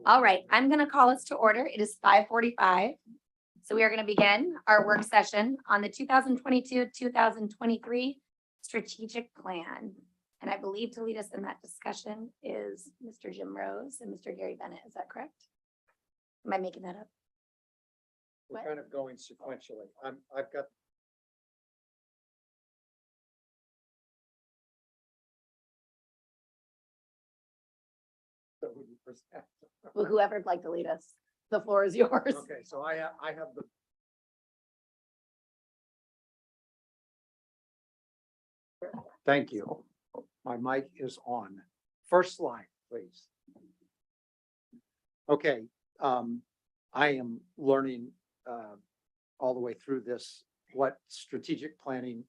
All right, I'm going to call us to order. It is 5:45. So we are going to begin our work session on the 2022-2023 strategic plan. And I believe to lead us in that discussion is Mr. Jim Rose and Mr. Gary Bennett. Is that correct? Am I making that up? We're kind of going sequentially. I've got. Well, whoever'd like to lead us, the floor is yours. Okay, so I have the. Thank you. My mic is on. First slide, please. Okay, I am learning all the way through this what strategic planning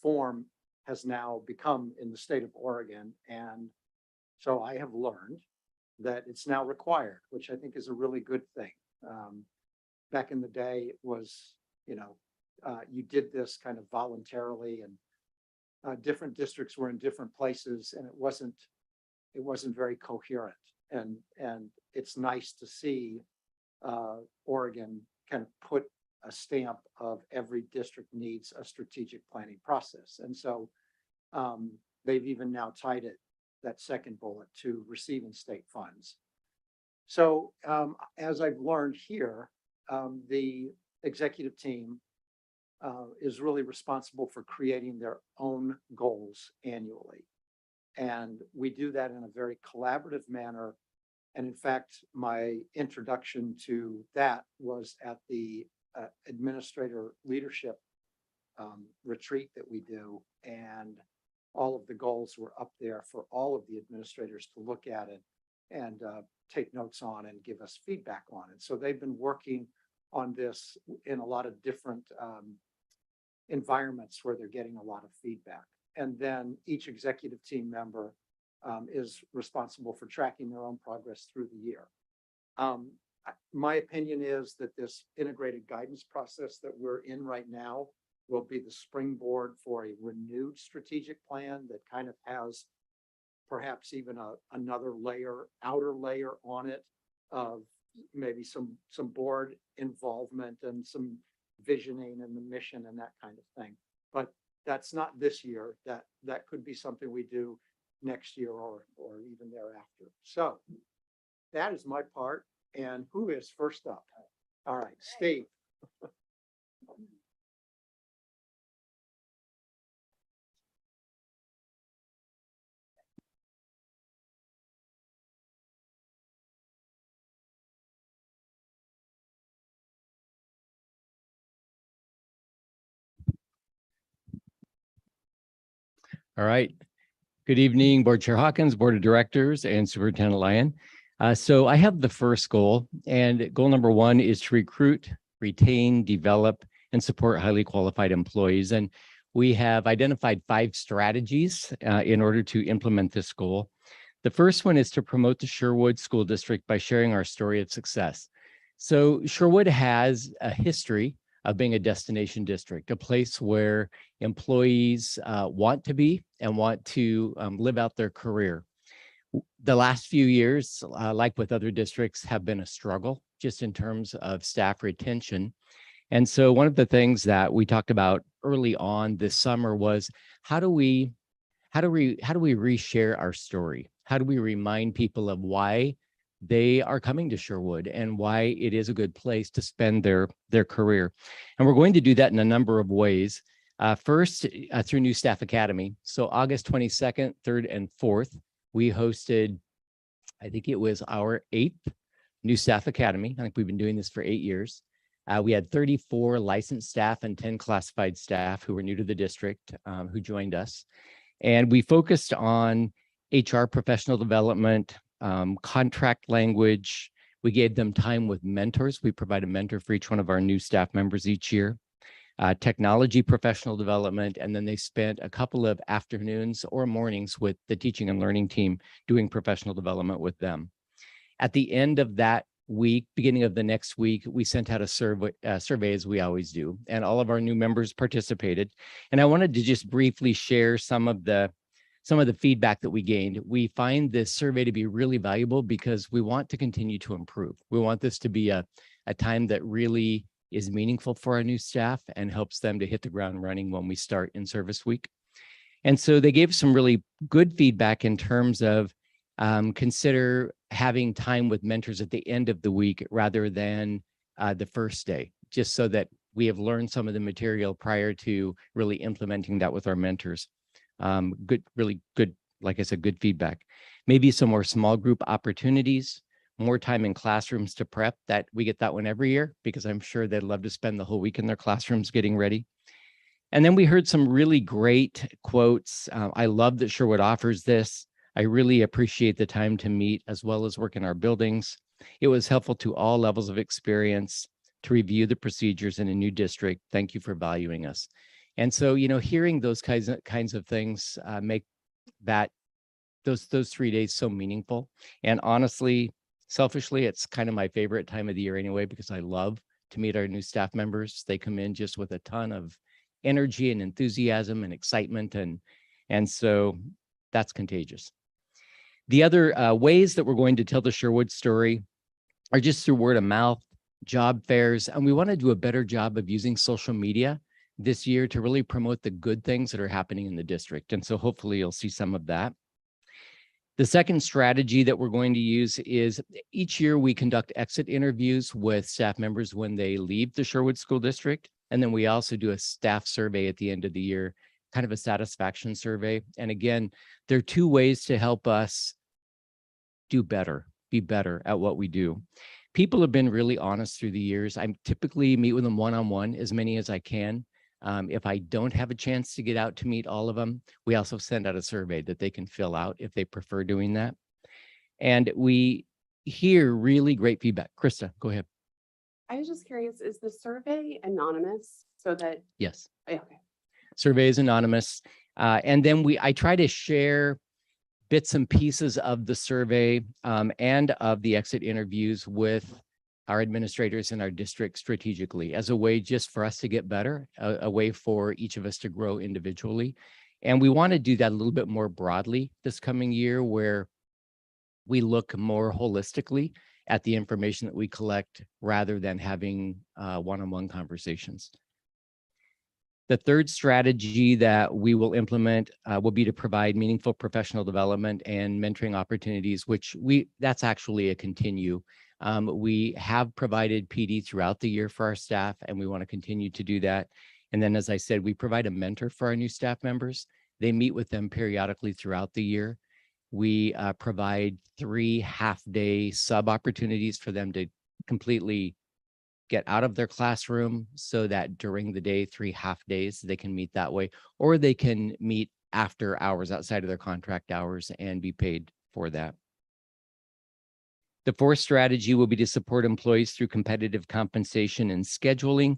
form has now become in the state of Oregon. And so I have learned that it's now required, which I think is a really good thing. Back in the day, it was, you did this kind of voluntarily, and different districts were in different places, and it wasn't very coherent. And it's nice to see Oregon kind of put a stamp of every district needs a strategic planning process. And so they've even now tied it, that second bullet, to receiving state funds. So as I've learned here, the executive team is really responsible for creating their own goals annually. And we do that in a very collaborative manner. And in fact, my introduction to that was at the administrator leadership retreat that we do. And all of the goals were up there for all of the administrators to look at it and take notes on and give us feedback on it. So they've been working on this in a lot of different environments where they're getting a lot of feedback. And then each executive team member is responsible for tracking their own progress through the year. My opinion is that this integrated guidance process that we're in right now will be the springboard for a renewed strategic plan that kind of has perhaps even another layer, outer layer on it of maybe some board involvement and some visioning and the mission and that kind of thing. But that's not this year. That could be something we do next year or even thereafter. So that is my part. And who is first up? All right, Steve. All right. Good evening, Board Chair Hawkins, Board of Directors, and Superintendent Lyon. So I have the first goal, and goal number one is to recruit, retain, develop, and support highly qualified employees. And we have identified 5 strategies in order to implement this goal. The first one is to promote the Sherwood School District by sharing our story of success. So Sherwood has a history of being a destination district, a place where employees want to be and want to live out their career. The last few years, like with other districts, have been a struggle just in terms of staff retention. And so one of the things that we talked about early on this summer was how do we reshare our story? How do we remind people of why they are coming to Sherwood and why it is a good place to spend their career? And we're going to do that in a number of ways. First, through New Staff Academy. So August 22nd, 3rd, and 4th, we hosted, I think it was our 8th New Staff Academy. I think we've been doing this for 8 years. We had 34 licensed staff and 10 classified staff who were new to the district who joined us. And we focused on HR professional development, contract language. We gave them time with mentors. We provide a mentor for each one of our new staff members each year. Technology professional development, and then they spent a couple of afternoons or mornings with the teaching and learning team doing professional development with them. At the end of that week, beginning of the next week, we sent out a survey as we always do, and all of our new members participated. And I wanted to just briefly share some of the some of the feedback that we gained. We find this survey to be really valuable because we want to continue to improve. We want this to be a time that really is meaningful for our new staff and helps them to hit the ground running when we start in service week. And so they gave some really good feedback in terms of consider having time with mentors at the end of the week rather than the first day, just so that we have learned some of the material prior to really implementing that with our mentors. Really good, like I said, good feedback. Maybe some more small group opportunities, more time in classrooms to prep. That we get that one every year because I'm sure they'd love to spend the whole week in their classrooms getting ready. And then we heard some really great quotes. I love that Sherwood offers this. I really appreciate the time to meet as well as work in our buildings. It was helpful to all levels of experience to review the procedures in a new district. Thank you for valuing us. And so, hearing those kinds of things make those 3 days so meaningful. And honestly, selfishly, it's kind of my favorite time of the year anyway, because I love to meet our new staff members. They come in just with a ton of energy and enthusiasm and excitement. And so that's contagious. The other ways that we're going to tell the Sherwood story are just through word of mouth, job fairs, and we want to do a better job of using social media this year to really promote the good things that are happening in the district. And so hopefully you'll see some of that. The second strategy that we're going to use is each year we conduct exit interviews with staff members when they leave the Sherwood School District. And then we also do a staff survey at the end of the year, kind of a satisfaction survey. And again, there are two ways to help us do better, be better at what we do. People have been really honest through the years. I typically meet with them one-on-one, as many as I can. If I don't have a chance to get out to meet all of them, we also send out a survey that they can fill out if they prefer doing that. And we hear really great feedback. Krista, go ahead. I was just curious, is the survey anonymous so that? Yes. Okay. Survey is anonymous. And then I try to share bits and pieces of the survey and of the exit interviews with our administrators in our district strategically as a way just for us to get better, a way for each of us to grow individually. And we want to do that a little bit more broadly this coming year, where we look more holistically at the information that we collect rather than having one-on-one conversations. The third strategy that we will implement will be to provide meaningful professional development and mentoring opportunities, which that's actually a continue. We have provided PD throughout the year for our staff, and we want to continue to do that. And then, as I said, we provide a mentor for our new staff members. They meet with them periodically throughout the year. We provide 3 half-day sub opportunities for them to completely get out of their classroom so that during the day, 3 half days, they can meet that way, or they can meet after hours outside of their contract hours and be paid for that. The fourth strategy will be to support employees through competitive compensation and scheduling.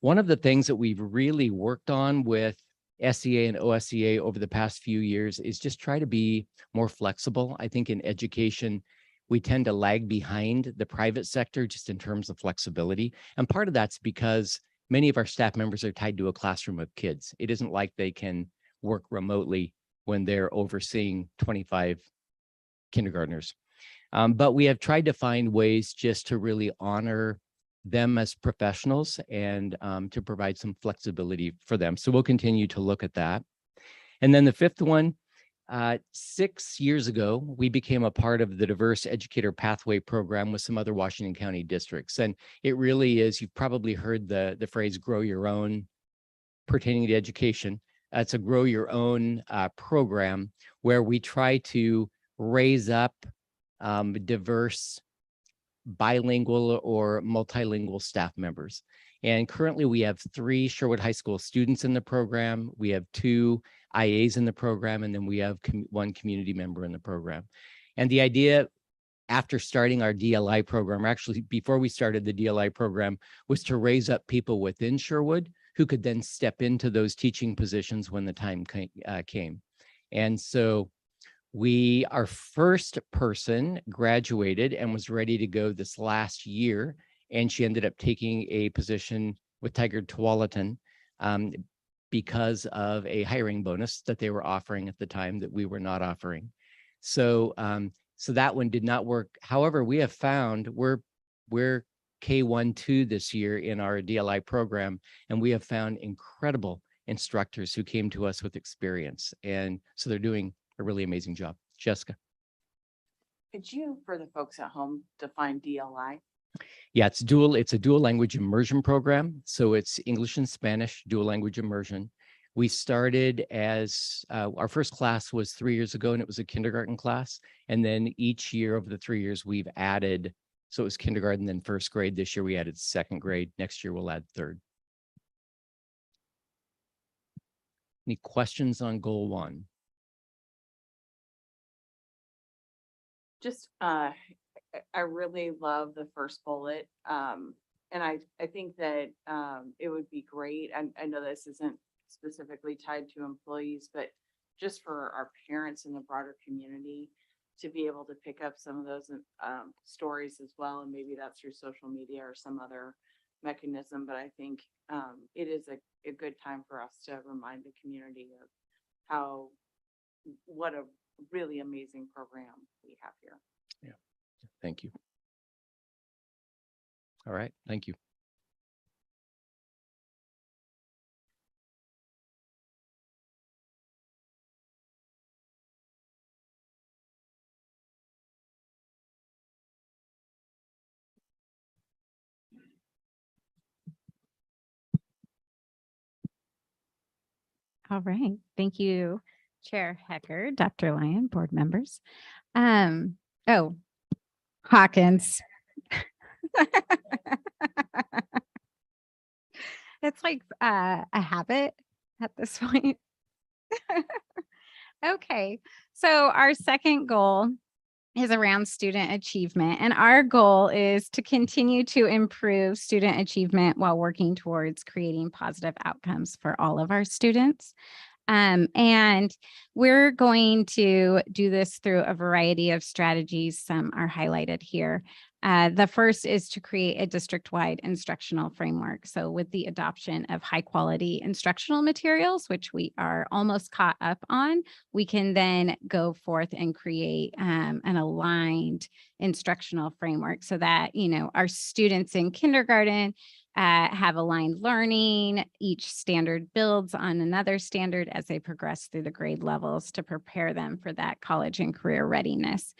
One of the things that we've really worked on with SEA and OSEA over the past few years is just try to be more flexible. I think in education, we tend to lag behind the private sector just in terms of flexibility. And part of that's because many of our staff members are tied to a classroom of kids. It isn't like they can work remotely when they're overseeing 25 kindergartners. But we have tried to find ways just to really honor them as professionals and to provide some flexibility for them. So we'll continue to look at that. And then the fifth one, 6 years ago, we became a part of the Diverse Educator Pathway program with some other Washington County districts. And it really is, you've probably heard the phrase grow your own pertaining to education. It's a grow your own program where we try to raise up diverse bilingual or multilingual staff members. And currently we have 3 Sherwood High School students in the program. We have 2 IAs in the program, and then we have 1 community member in the program. And the idea after starting our DLI program, or actually before we started the DLI program, was to raise up people within Sherwood who could then step into those teaching positions when the time came. And so our first person graduated and was ready to go this last year, and she ended up taking a position with Tigard Tualatin because of a hiring bonus that they were offering at the time that we were not offering. So, so that one did not work. However, we have found we're K-1-2 this year in our DLI program, and we have found incredible instructors who came to us with experience. And so they're doing a really amazing job. Jessica. Could you, for the folks at home, define DLI? Yeah, it's a dual language immersion program. So it's English and Spanish dual language immersion. We started as our first class was 3 years ago, and it was a kindergarten class. And then each year over the 3 years, we've added, so it was kindergarten, then first grade. This year we added second grade. Next year we'll add third. Any questions on goal 1? Just, I really love the first bullet. And I think that it would be great. I know this isn't specifically tied to employees, but just for our parents and the broader community to be able to pick up some of those stories as well. And maybe that's through social media or some other mechanism. But I think it is a good time for us to remind the community of what a really amazing program we have here. Yeah, thank you. All right, thank you. All right. Thank you, Chair Hecker, Dr. Lyon, board members. Oh, Hawkins. It's like a habit at this point. Okay. So our second goal is around student achievement. And our goal is to continue to improve student achievement while working towards creating positive outcomes for all of our students. And we're going to do this through a variety of strategies. Some are highlighted here. The first is to create a district-wide instructional framework. So with the adoption of high quality instructional materials, which we are almost caught up on, we can then go forth and create an aligned instructional framework so that, you know, our students in kindergarten have aligned learning. Each standard builds on another standard as they progress through the grade levels to prepare them for that college and career readiness.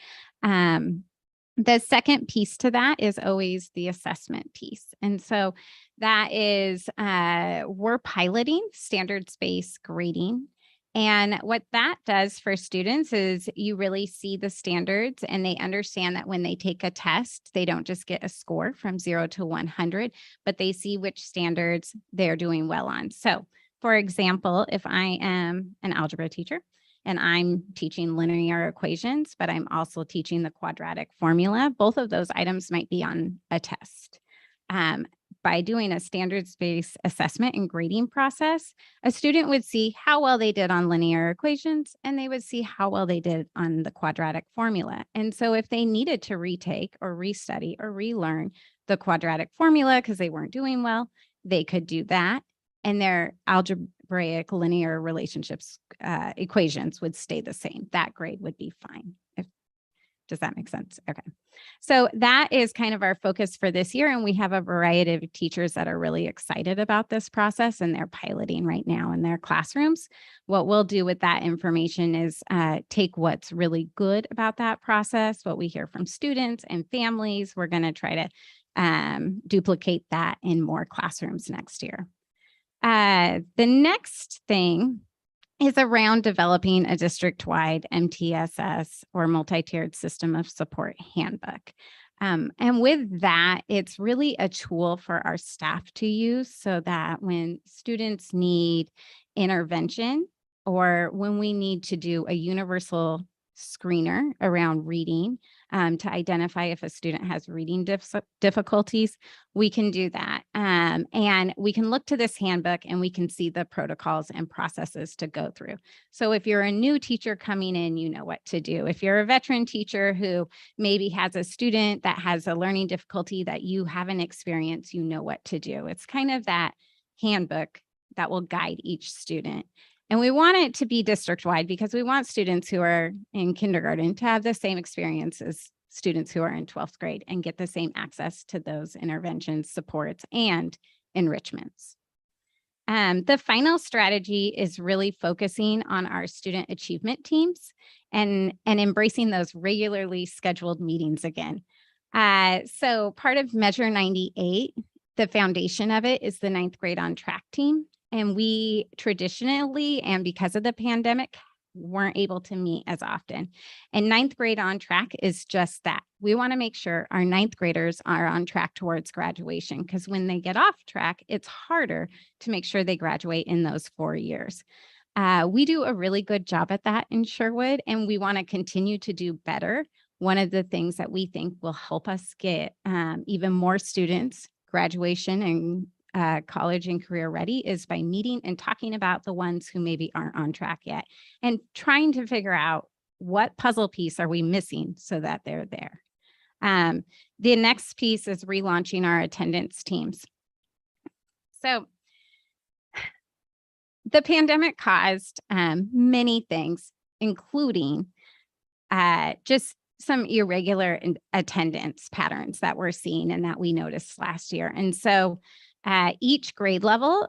The second piece to that is always the assessment piece. And so that is, we're piloting standards-based grading. And what that does for students is you really see the standards and they understand that when they take a test, they don't just get a score from 0 to 100, but they see which standards they're doing well on. So for example, if I am an algebra teacher, and I'm teaching linear equations, but I'm also teaching the quadratic formula, both of those items might be on a test. By doing a standards-based assessment and grading process, a student would see how well they did on linear equations, and they would see how well they did on the quadratic formula. And so if they needed to retake or restudy or relearn the quadratic formula because they weren't doing well, they could do that. And their algebraic linear relationships equations would stay the same. That grade would be fine. Does that make sense? Okay. So that is kind of our focus for this year. And we have a variety of teachers that are really excited about this process and they're piloting right now in their classrooms. What we'll do with that information is take what's really good about that process, what we hear from students and families. We're going to try to duplicate that in more classrooms next year. The next thing is around developing a district-wide MTSS or multi-tiered system of support handbook. And with that, it's really a tool for our staff to use so that when students need intervention or when we need to do a universal screener around reading to identify if a student has reading difficulties, we can do that. And we can look to this handbook and we can see the protocols and processes to go through. So if you're a new teacher coming in, you know what to do. If you're a veteran teacher who maybe has a student that has a learning difficulty that you haven't experienced, you know what to do. It's kind of that handbook that will guide each student. And we want it to be district-wide because we want students who are in kindergarten to have the same experience as students who are in 12th grade and get the same access to those interventions, supports, and enrichments. The final strategy is really focusing on our student achievement teams and embracing those regularly scheduled meetings again. So part of Measure 98, the foundation of it is the 9th grade on track team. And we traditionally, and because of the pandemic, weren't able to meet as often. And 9th grade on track is just that. We want to make sure our 9th graders are on track towards graduation, because when they get off track, it's harder to make sure they graduate in those 4 years. We do a really good job at that in Sherwood, and we want to continue to do better. One of the things that we think will help us get even more students graduation and college and career ready is by meeting and talking about the ones who maybe aren't on track yet and trying to figure out what puzzle piece are we missing so that they're there. The next piece is relaunching our attendance teams. So the pandemic caused many things, including just some irregular attendance patterns that we're seeing and that we noticed last year. And so each grade level,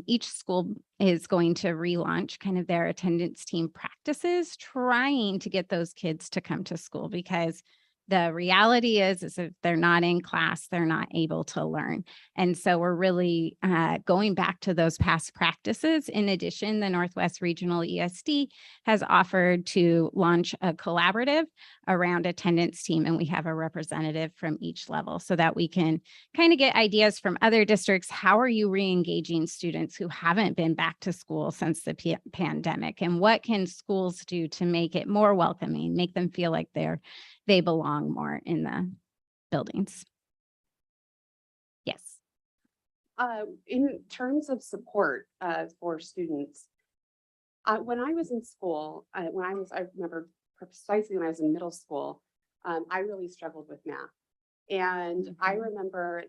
each school is going to relaunch kind of their attendance team practices, trying to get those kids to come to school, because the reality is if they're not in class, they're not able to learn. And so we're really going back to those past practices. In addition, the Northwest Regional ESD has offered to launch a collaborative around attendance team, and we have a representative from each level so that we can kind of get ideas from other districts. How are you re-engaging students who haven't been back to school since the pandemic? And what can schools do to make it more welcoming, make them feel like they belong more in the buildings? Yes. In terms of support for students, when I was in school, I remember precisely when I was in middle school, I really struggled with math. And I remember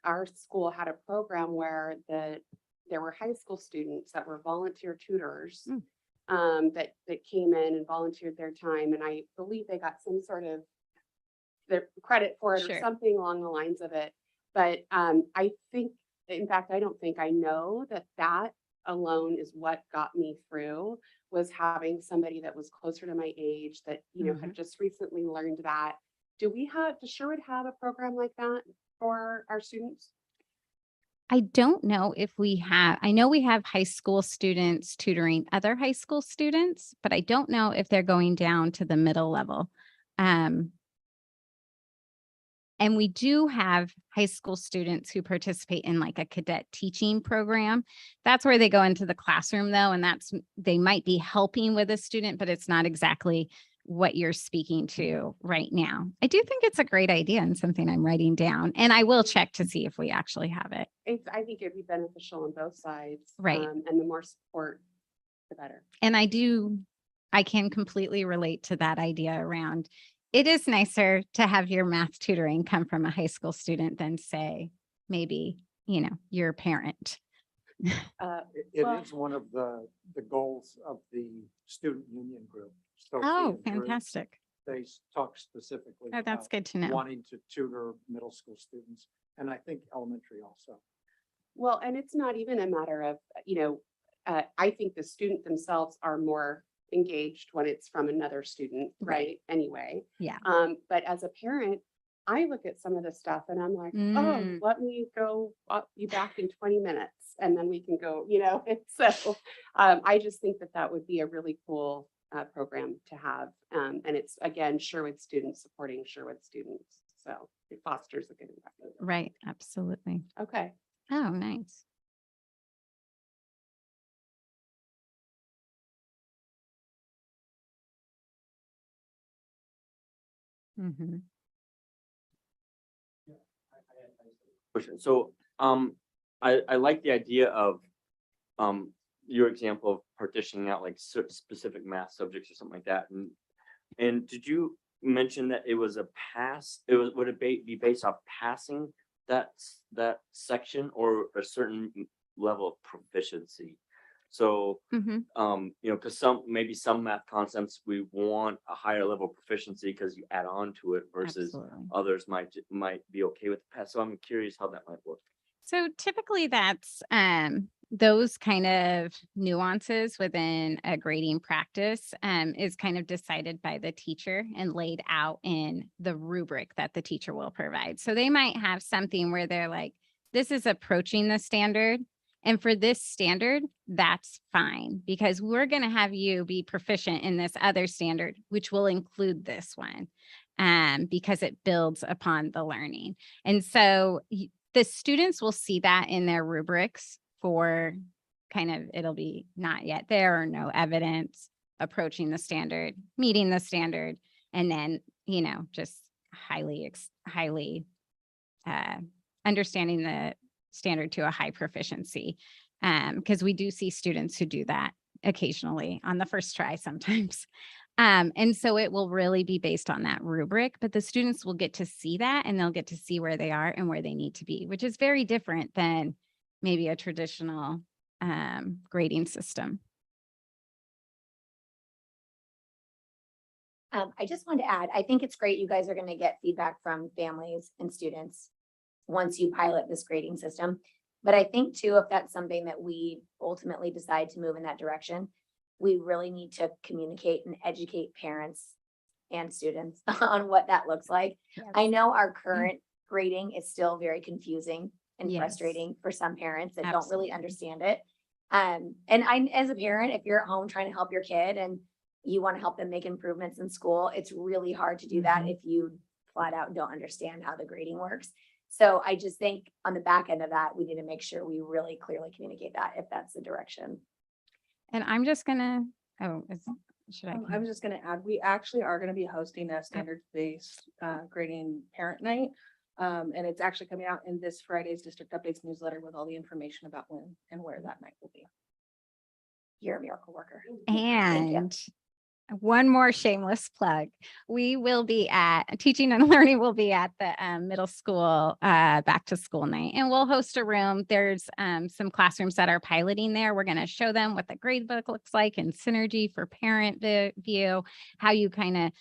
our school had a program where there were high school students that were volunteer tutors that came in and volunteered their time. And I believe they got some sort of their credit for it or something along the lines of it. But I think, in fact, I don't think I know that alone is what got me through, was having somebody that was closer to my age that, had just recently learned that. Does Sherwood have a program like that for our students? I don't know if we have. I know we have high school students tutoring other high school students, but I don't know if they're going down to the middle level. And we do have high school students who participate in like a cadet teaching program. That's where they go into the classroom though. And they might be helping with a student, but it's not exactly what you're speaking to right now. I do think it's a great idea and something I'm writing down, and I will check to see if we actually have it. I think it'd be beneficial on both sides. Right. And the more support, the better. And I can completely relate to that idea around, it is nicer to have your math tutoring come from a high school student than say, maybe, your parent. It is one of the goals of the student union group. Sophie Oh, and Drew, fantastic. they talk specifically Oh, that's about good to know. wanting to tutor middle school students, and I think elementary also. Well, and it's not even a matter of, I think the student themselves are more engaged when it's from another student, right? Anyway. Yeah. But as a parent, I look at some of the stuff and I'm like, Mm. oh, let me go be back in 20 minutes and then we can go, and so I just think that would be a really cool program to have. And it's, again, Sherwood students supporting Sherwood students. So it fosters a good environment. Right. Absolutely. Okay. Oh, nice. Mm-hmm. Question. So, I like the idea of, your example of partitioning out like specific math subjects or something like that. And did you mention that it was would it be based off passing that section or a certain level of proficiency. So, Mhm. you know, because maybe some math concepts, we want a higher level of proficiency because you add on to it versus Absolutely. others might be okay with the pass. So I'm curious how that might work. So typically that's those kind of nuances within a grading practice is kind of decided by the teacher and laid out in the rubric that the teacher will provide. So they might have something where they're like, this is approaching the standard. And for this standard, that's fine because we're going to have you be proficient in this other standard, which will include this one because it builds upon the learning. And so the students will see that in their rubrics for kind of, it'll be not yet there or no evidence, approaching the standard, meeting the standard, and then, you know, just highly understanding the standard to a high proficiency. Because we do see students who do that occasionally on the first try sometimes. And so it will really be based on that rubric, but the students will get to see that and they'll get to see where they are and where they need to be, which is very different than maybe a traditional grading system. I just wanted to add, I think it's great you guys are going to get feedback from families and students once you pilot this grading system. But I think too, if that's something that we ultimately decide to move in that direction, we really need to communicate and educate parents and students on what that looks like. I know our current grading is still very confusing and Yes. frustrating for some parents that don't Absolutely. really understand it. And I, as a parent, if you're at home trying to help your kid and you want to help them make improvements in school, it's really hard to do that Mhm. if you flat out don't understand how the grading works. So I just think on the back end of that, we need to make sure we really clearly communicate that if that's the direction. And I'm just gonna, should I was just gonna add, we actually are gonna be hosting a standards-based grading parent night. And it's actually coming out in this Friday's district updates newsletter with all the information about when and where that night will be. You're a miracle worker. Thank you. And one more shameless plug. We will be at Teaching and Learning will be at the middle school back to school night, and we'll host a room. There's some classrooms that are piloting there. We're going to show them what the grade book looks like and synergy for parent view, how you kind of,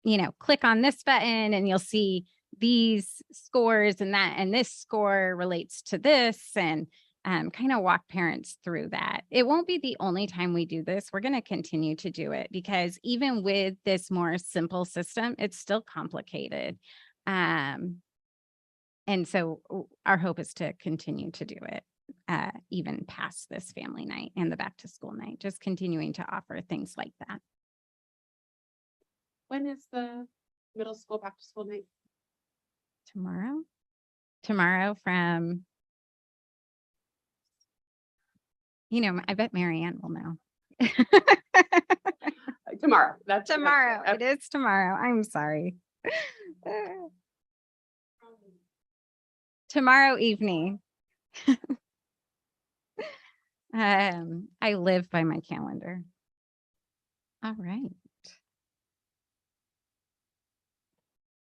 you know, click on this button and you'll see these scores and that, and this score relates to this, and kind of walk parents through that. It won't be the only time we do this. We're going to continue to do it because even with this more simple system, it's still complicated. And so our hope is to continue to do it even past this family night and the back to school night, just continuing to offer things like that. When is the middle school back to school night? Tomorrow from, you know, I bet Marianne will know. Tomorrow. That's Tomorrow. It is tomorrow. I'm sorry. Tomorrow evening. I live by my calendar. All right.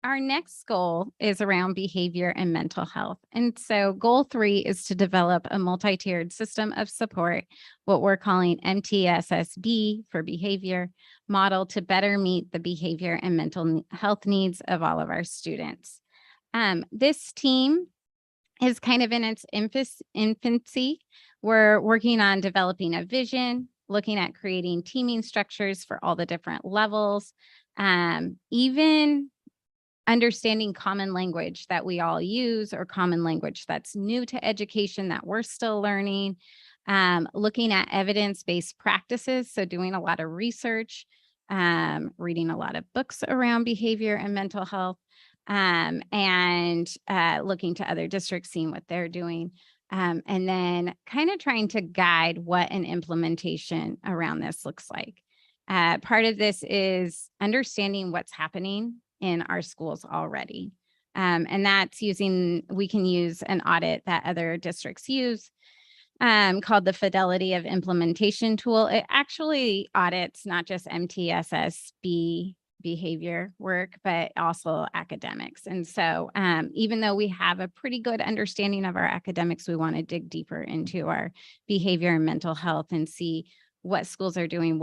Our next goal is around behavior and mental health. And so goal 3 is to develop a multi-tiered system of support, what we're calling MTSSB for behavior model to better meet the behavior and mental health needs of all of our students. This team is kind of in its infancy. We're working on developing a vision, looking at creating teaming structures for all the different levels, even understanding common language that we all use or common language that's new to education that we're still learning, looking at evidence-based practices. So doing a lot of research, reading a lot of books around behavior and mental health, and looking to other districts, seeing what they're doing. And then kind of trying to guide what an implementation around this looks like. Part of this is understanding what's happening in our schools already. And that's we can use an audit that other districts use called the Fidelity of Implementation Tool. It actually audits not just MTSSB behavior work, but also academics. And so even though we have a pretty good understanding of our academics, we want to dig deeper into our behavior and mental health and see what schools are doing,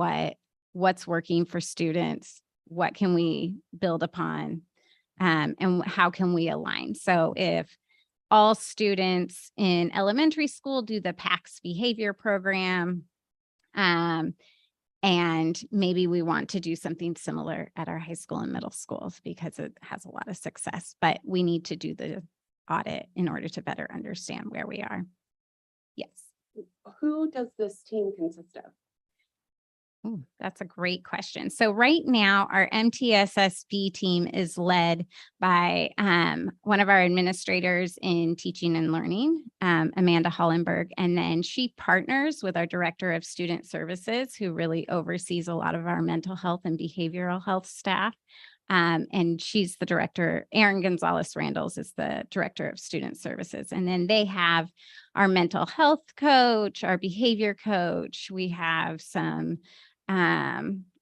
what's working for students, what can we build upon, and how can we align. So if all students in elementary school do the PACS behavior program, and maybe we want to do something similar at our high school and middle schools because it has a lot of success, but we need to do the audit in order to better understand where we are. Yes. Who does this team consist of? Ooh, that's a great question. So right now, our MTSSB team is led by one of our administrators in teaching and learning, Amanda Hollenberg, and then she partners with our director of student services, who really oversees a lot of our mental health and behavioral health staff. And she's the director. Erin Gonzalez Randalls is the director of student services. And then they have our mental health coach, our behavior coach. We have some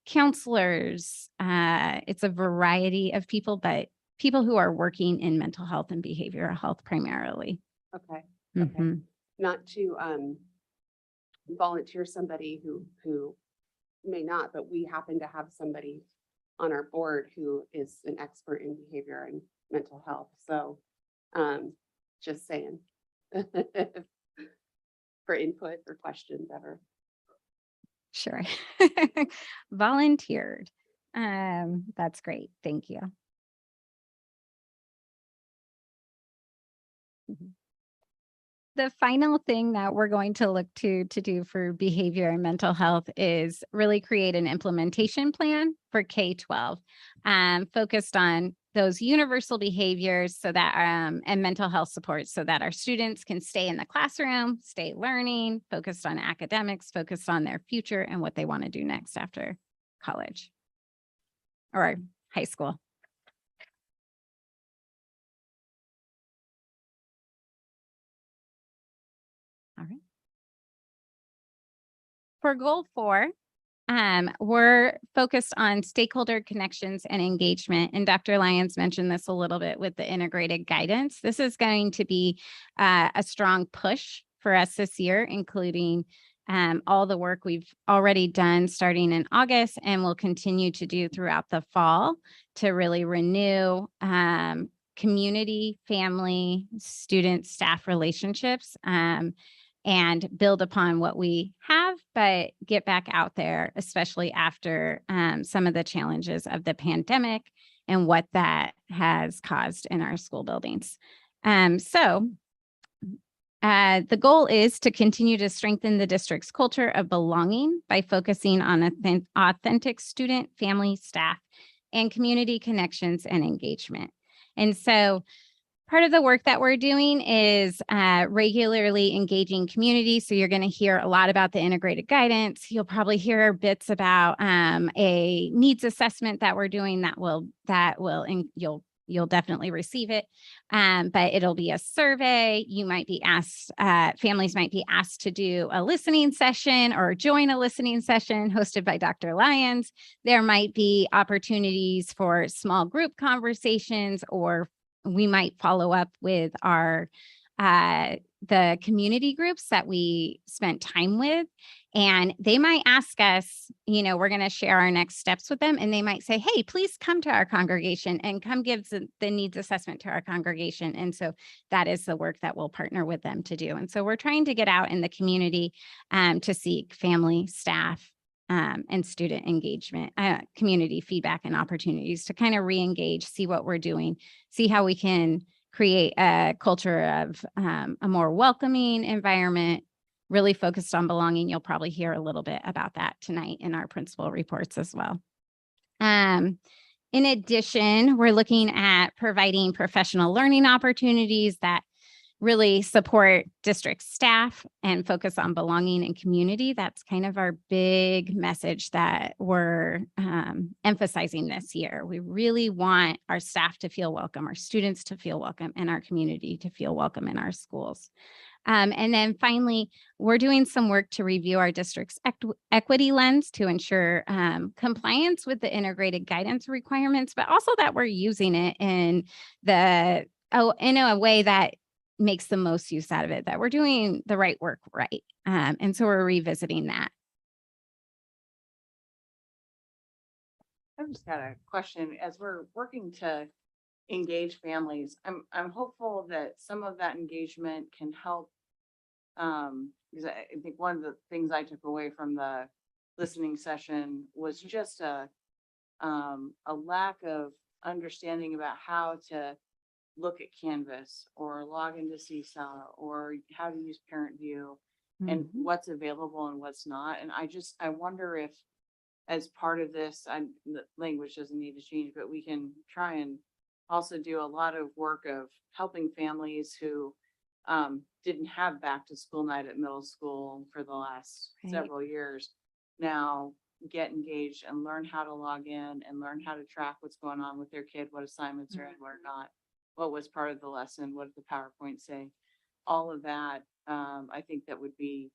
counselors. It's a variety of people, but people who are working in mental health and behavioral health primarily. Okay. Mhm. Not to volunteer somebody who may not, but we happen to have somebody on our board who is an expert in behavior and mental health. So just saying for input or questions ever. Sure. Volunteered. That's great. Thank you. Mhm. The final thing that we're going to look to do for behavior and mental health is really create an implementation plan for K-12, focused on those universal behaviors so that and mental health support so that our students can stay in the classroom, stay learning, focused on academics, focused on their future and what they want to do next after college or high school. All right. For goal 4, we're focused on stakeholder connections and engagement. And Dr. Lyons mentioned this a little bit with the integrated guidance. This is going to be a strong push for us this year, including all the work we've already done starting in August and will continue to do throughout the fall to really renew community, family, student, staff relationships. And build upon what we have, but get back out there, especially after some of the challenges of the pandemic and what that has caused in our school buildings. So the goal is to continue to strengthen the district's culture of belonging by focusing on authentic student, family, staff, and community connections and engagement. And so part of the work that we're doing is regularly engaging community. So you're going to hear a lot about the integrated guidance. You'll probably hear bits about a needs assessment that we're doing you'll definitely receive it. But it'll be a survey. You might be asked, families might be asked to do a listening session or join a listening session hosted by Dr. Lyons. There might be opportunities for small group conversations, or we might follow up with our the community groups that we spent time with, and they might ask us, we're going to share our next steps with them, and they might say, hey, please come to our congregation and come give the needs assessment to our congregation. And so that is the work that we'll partner with them to do. And so we're trying to get out in the community to seek family, staff, and student engagement, community feedback and opportunities to kind of re-engage, see what we're doing, see how we can create a culture of a more welcoming environment, really focused on belonging. You'll probably hear a little bit about that tonight in our principal reports as well. In addition, we're looking at providing professional learning opportunities that really support district staff and focus on belonging and community. That's kind of our big message that we're emphasizing this year. We really want our staff to feel welcome, our students to feel welcome, and our community to feel welcome in our schools. And then finally, we're doing some work to review our district's equity lens to ensure compliance with the integrated guidance requirements, but also that we're using it in in a way that makes the most use out of it, that we're doing the right work right. And so we're revisiting that. I've just got a question. As we're working to engage families, I'm hopeful that some of that engagement can help. Because I think one of the things I took away from the listening session was just a lack of understanding about how to look at Canvas or log into Seesaw or how to use Parent View and what's available and what's not. And I wonder if as part of this, the language doesn't need to change, but we can try and also do a lot of work of helping families who didn't have back to school night at middle school for the last Right. several years. Now get engaged and learn how to log in and learn how to track what's going on with their kid, what assignments are in, what are not, what was part of the lesson, what did the PowerPoint say, all of that. I think that would be,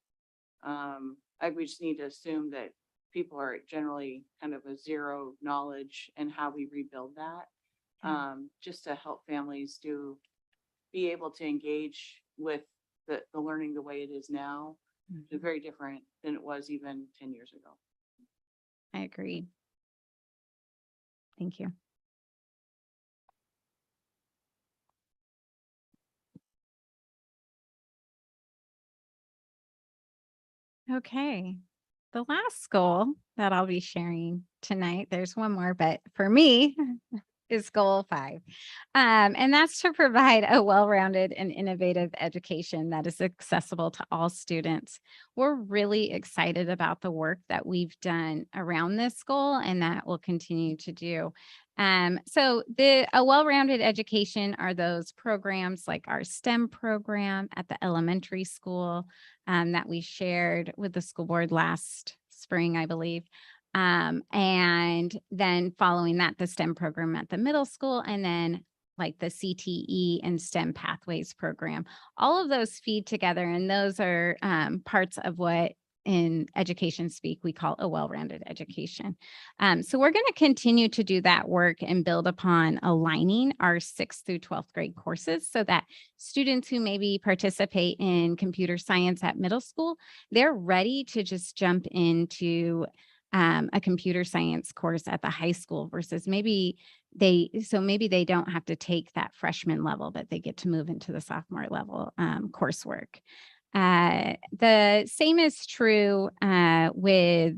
we just need to assume that people are generally kind of a zero knowledge and how we rebuild that. Just to help families be able to engage with the learning the way it is now. It's very different than it was even 10 years ago. I agree. Thank you. Okay. The last goal that I'll be sharing tonight, there's one more, but for me, is goal 5. And that's to provide a well-rounded and innovative education that is accessible to all students. We're really excited about the work that we've done around this goal and that we'll continue to do. So a well-rounded education are those programs like our STEM program at the elementary school that we shared with the school board last spring, I believe. And then following that, the STEM program at the middle school, and then like the CTE and STEM Pathways program. All of those feed together, and those are parts of what in education speak we call a well-rounded education. So we're going to continue to do that work and build upon aligning our 6th through 12th grade courses so that students who maybe participate in computer science at middle school, they're ready to just jump into a computer science course at the high school versus maybe they don't have to take that freshman level, but they get to move into the sophomore level coursework. The same is true with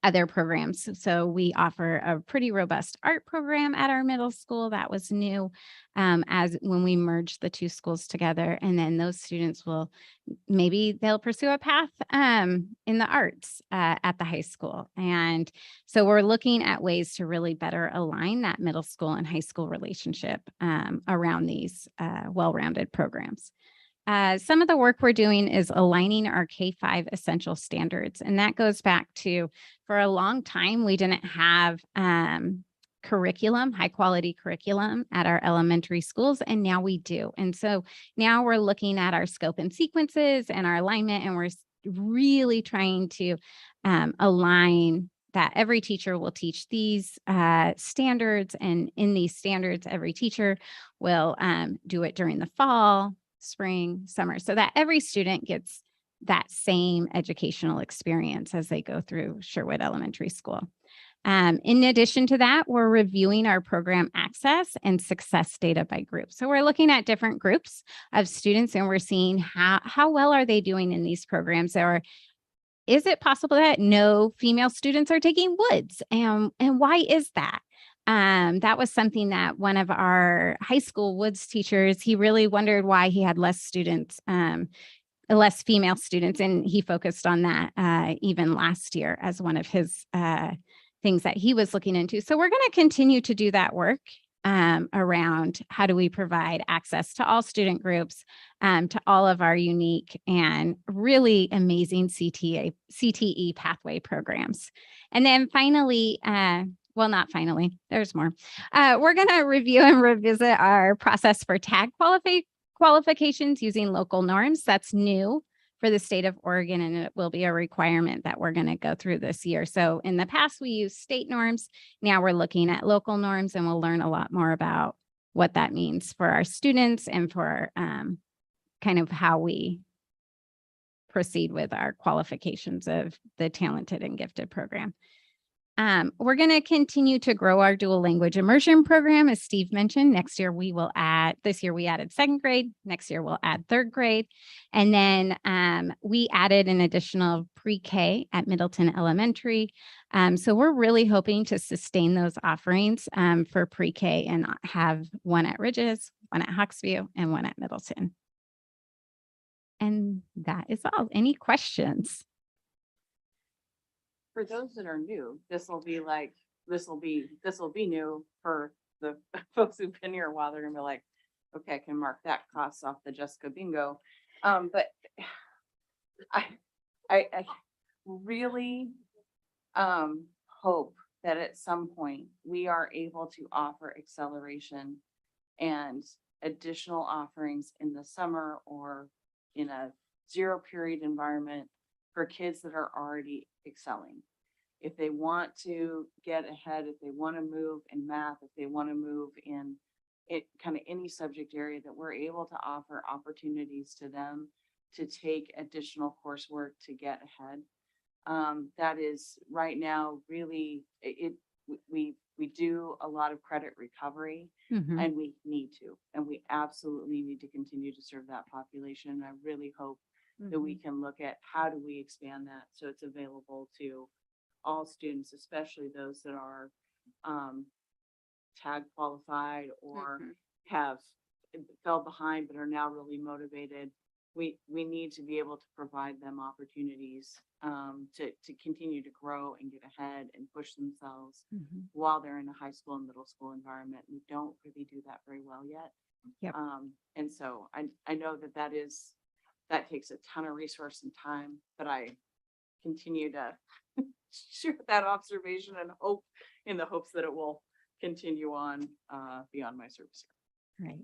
other programs. So we offer a pretty robust art program at our middle school that was new as when we merged the 2 schools together. And then those students maybe they'll pursue a path in the arts at the high school. And so we're looking at ways to really better align that middle school and high school relationship around these well-rounded programs. Some of the work we're doing is aligning our K-5 essential standards. And that goes back to, for a long time, we didn't have high quality curriculum at our elementary schools, and now we do. And so now we're looking at our scope and sequences and our alignment, and we're really trying to align that every teacher will teach these standards. And in these standards, every teacher will do it during the fall, spring, summer, so that every student gets that same educational experience as they go through Sherwood Elementary School. In addition to that, we're reviewing our program access and success data by group. So we're looking at different groups of students and we're seeing how well are they doing in these programs, or is it possible that no female students are taking Woods, and why is that? That was something that one of our high school Woods teachers, he really wondered why he had less female students. And he focused on that even last year as one of his things that he was looking into. So we're going to continue to do that work around how do we provide access to all student groups, to all of our unique and really amazing CTE pathway programs. And then finally, well, not finally, there's more. We're going to review and revisit our process for tag qualifications using local norms. That's new for the state of Oregon, and it will be a requirement that we're going to go through this year. So in the past, we used state norms. Now we're looking at local norms, and we'll learn a lot more about what that means for our students and for kind of how we proceed with our qualifications of the talented and gifted program. We're going to continue to grow our dual language immersion program. As Steve mentioned, next year we will add, this year we added 2nd grade, next year we'll add 3rd grade. And then we added an additional pre-K at Middleton Elementary. So we're really hoping to sustain those offerings for pre-K and have one at Ridges, one at Hawksview, and one at Middleton. And that is all. Any questions? For those that are new, this will be new for the folks who've been here a while. They're gonna be like, okay, I can mark that cost off the Jessica bingo. But I really hope that at some point we are able to offer acceleration and additional offerings in the summer or in a 0 period environment for kids that are already excelling. If they want to get ahead, if they want to move in math, if they want to move in it kind of any subject area, that we're able to offer opportunities to them to take additional coursework to get ahead. That is right now really we do a lot of credit recovery, and we need to, and we absolutely need to continue to serve that population. I really hope that we can look at how do we expand that so it's available to all students, especially those that are tag qualified or have fell behind but are now really motivated. We need to be able to provide them opportunities to continue to grow and get ahead and push themselves while they're in a high school and middle school environment. We don't really do that very well yet. Yep. And so I know that takes a ton of resource and time, but I continue to share that observation and hope in the hopes that it will continue on beyond my service year. Right.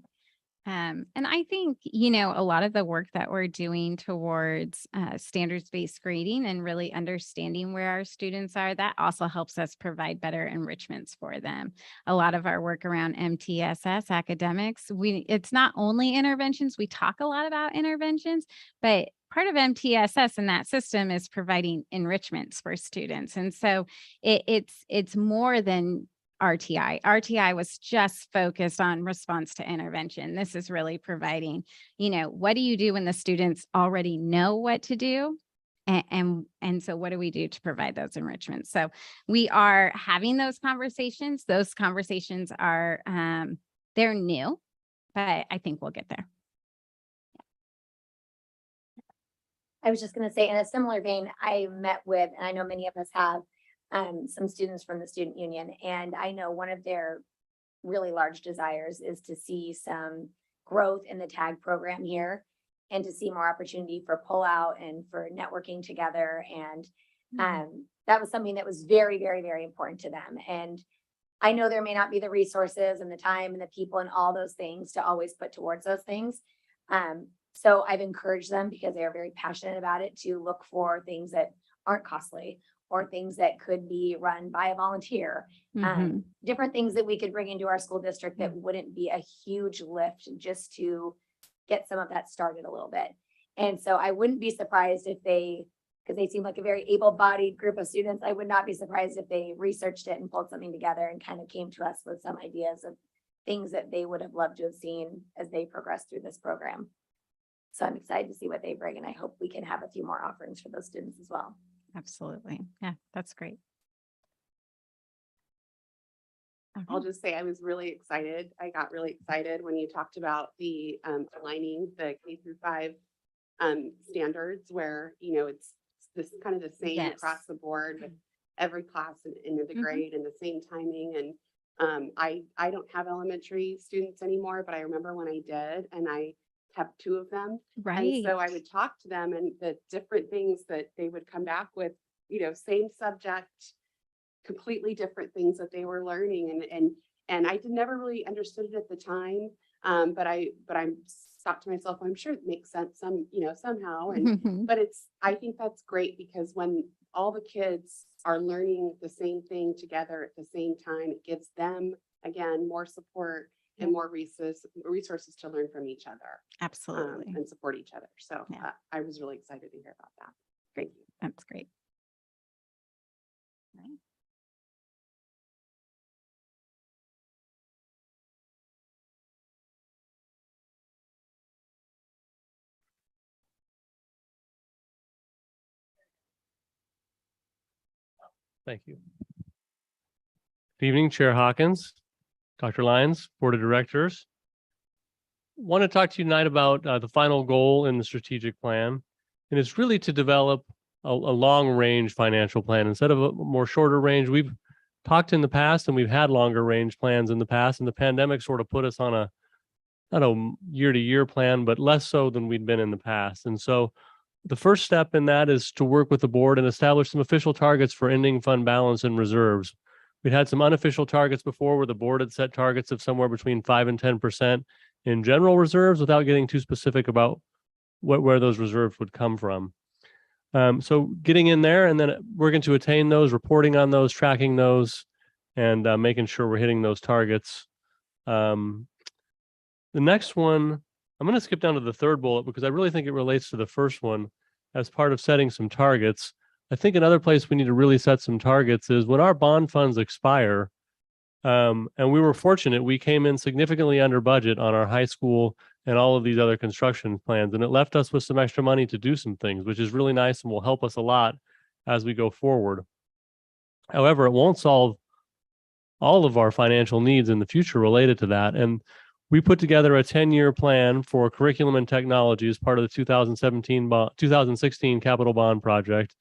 And I think, a lot of the work that we're doing towards standards-based grading and really understanding where our students are, that also helps us provide better enrichments for them. A lot of our work around MTSS academics, it's not only interventions. We talk a lot about interventions, but part of MTSS in that system is providing enrichments for students. And so it's more than RTI. RTI was just focused on response to intervention. This is really providing, what do you do when the students already know what to do? And so what do we do to provide those enrichments? So we are having those conversations. Those conversations are, they're new, but I think we'll get there. I was just going to say, in a similar vein, I met with, and I know many of us have, some students from the student union, and I know one of their really large desires is to see some growth in the tag program here and to see more opportunity for pullout and for networking together. And that was something that was very, very, very important to them. And I know there may not be the resources and the time and the people and all those things to always put towards those things. So I've encouraged them, because they are very passionate about it, to look for things that aren't costly or things that could be run by a volunteer. Different things that we could bring into our school district that wouldn't be a huge lift, just to get some of that started a little bit. And so I wouldn't be surprised if because they seem like a very able-bodied group of students, I would not be surprised if they researched it and pulled something together and kind of came to us with some ideas of things that they would have loved to have seen as they progress through this program. So I'm excited to see what they bring, and I hope we can have a few more offerings for those students as well. Absolutely. Yeah, that's great. I'll just say I was really excited. I got really excited when you talked about the aligning the K-5 standards, where it's this kind of the same Yes. across the board with every class in the grade and the same timing. And I don't have elementary students anymore, but I remember when I did, and I have 2 of them. Right. And so I would talk to them, and the different things that they would come back with, same subject, completely different things that they were learning. And I never really understood it at the time. But I'm thought to myself, I'm sure it makes sense somehow. And but I think that's great because when all the kids are learning the same thing together at the same time, it gives them, again, more support and more resources to learn from each other Absolutely. and support each other. So Yeah. I was really excited to hear about that. Thank you. That's great. Right. Thank you. Good evening, Chair Hawkins, Dr. Lyons, Board of Directors. Want to talk to you tonight about the final goal in the strategic plan. And it's really to develop a long-range financial plan instead of a more shorter range. We've talked in the past and we've had longer range plans in the past, and the pandemic sort of put us on a, not a year-to-year plan, but less so than we'd been in the past. And so the first step in that is to work with the board and establish some official targets for ending fund balance and reserves. We'd had some unofficial targets before where the board had set targets of somewhere between 5 and 10% in general reserves without getting too specific about where those reserves would come from. So getting in there and then working to attain those, reporting on those, tracking those, and making sure we're hitting those targets. The next one, I'm going to skip down to the third bullet because I really think it relates to the first one as part of setting some targets. I think another place we need to really set some targets is when our bond funds expire. And we were fortunate, we came in significantly under budget on our high school and all of these other construction plans. And it left us with some extra money to do some things, which is really nice and will help us a lot as we go forward. However, it won't solve all of our financial needs in the future related to that. And we put together a 10-year plan for curriculum and technology as part of the 2016 capital bond project.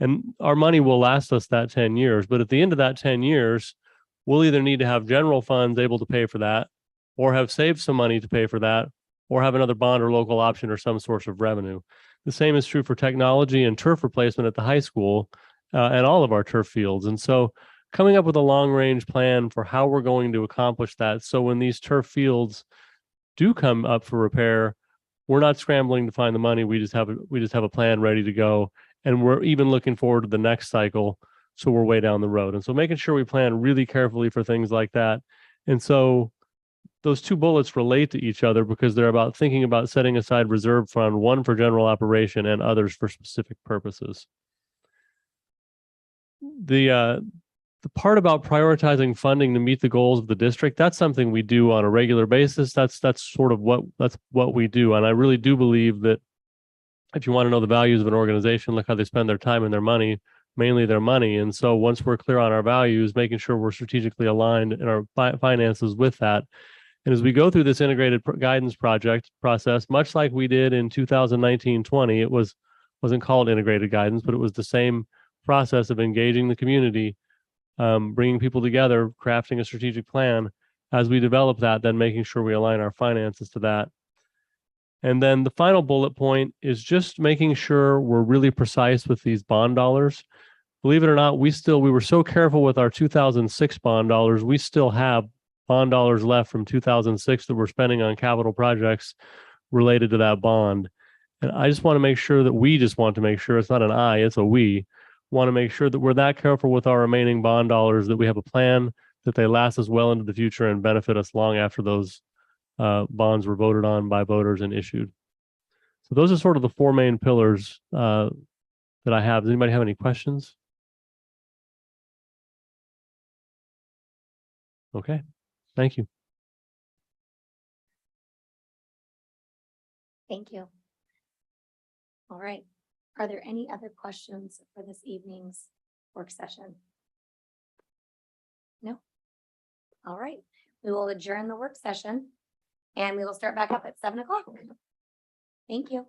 And our money will last us that 10 years. But at the end of that 10 years, we'll either need to have general funds able to pay for that, or have saved some money to pay for that, or have another bond or local option or some source of revenue. The same is true for technology and turf replacement at the high school and all of our turf fields. And so coming up with a long-range plan for how we're going to accomplish that. So when these turf fields do come up for repair, we're not scrambling to find the money. We just have a plan ready to go. And we're even looking forward to the next cycle. So we're way down the road. And so making sure we plan really carefully for things like that. And so those two bullets relate to each other because they're about thinking about setting aside reserve fund, one for general operation and others for specific purposes. The part about prioritizing funding to meet the goals of the district, that's something we do on a regular basis. That's sort of what we do. And I really do believe that if you want to know the values of an organization, look how they spend their time and their money, mainly their money. And so once we're clear on our values, making sure we're strategically aligned in our finances with that. And as we go through this integrated guidance process, much like we did in 2019-20, it wasn't called integrated guidance, but it was the same process of engaging the community, bringing people together, crafting a strategic plan. As we develop that, then making sure we align our finances to that. And then the final bullet point is just making sure we're really precise with these bond dollars. Believe it or not, we were so careful with our 2006 bond dollars. We still have bond dollars left from 2006 that we're spending on capital projects related to that bond. And I just want to make sure that it's not an I, it's a we want to make sure that we're that careful with our remaining bond dollars, that we have a plan that they last us well into the future and benefit us long after those bonds were voted on by voters and issued. So those are sort of the four main pillars that I have. Does anybody have any questions? Okay, thank you. Thank you. All right. Are there any other questions for this evening's work session? No? All right. We will adjourn the work session and we will start back up at 7 o'clock. Thank you.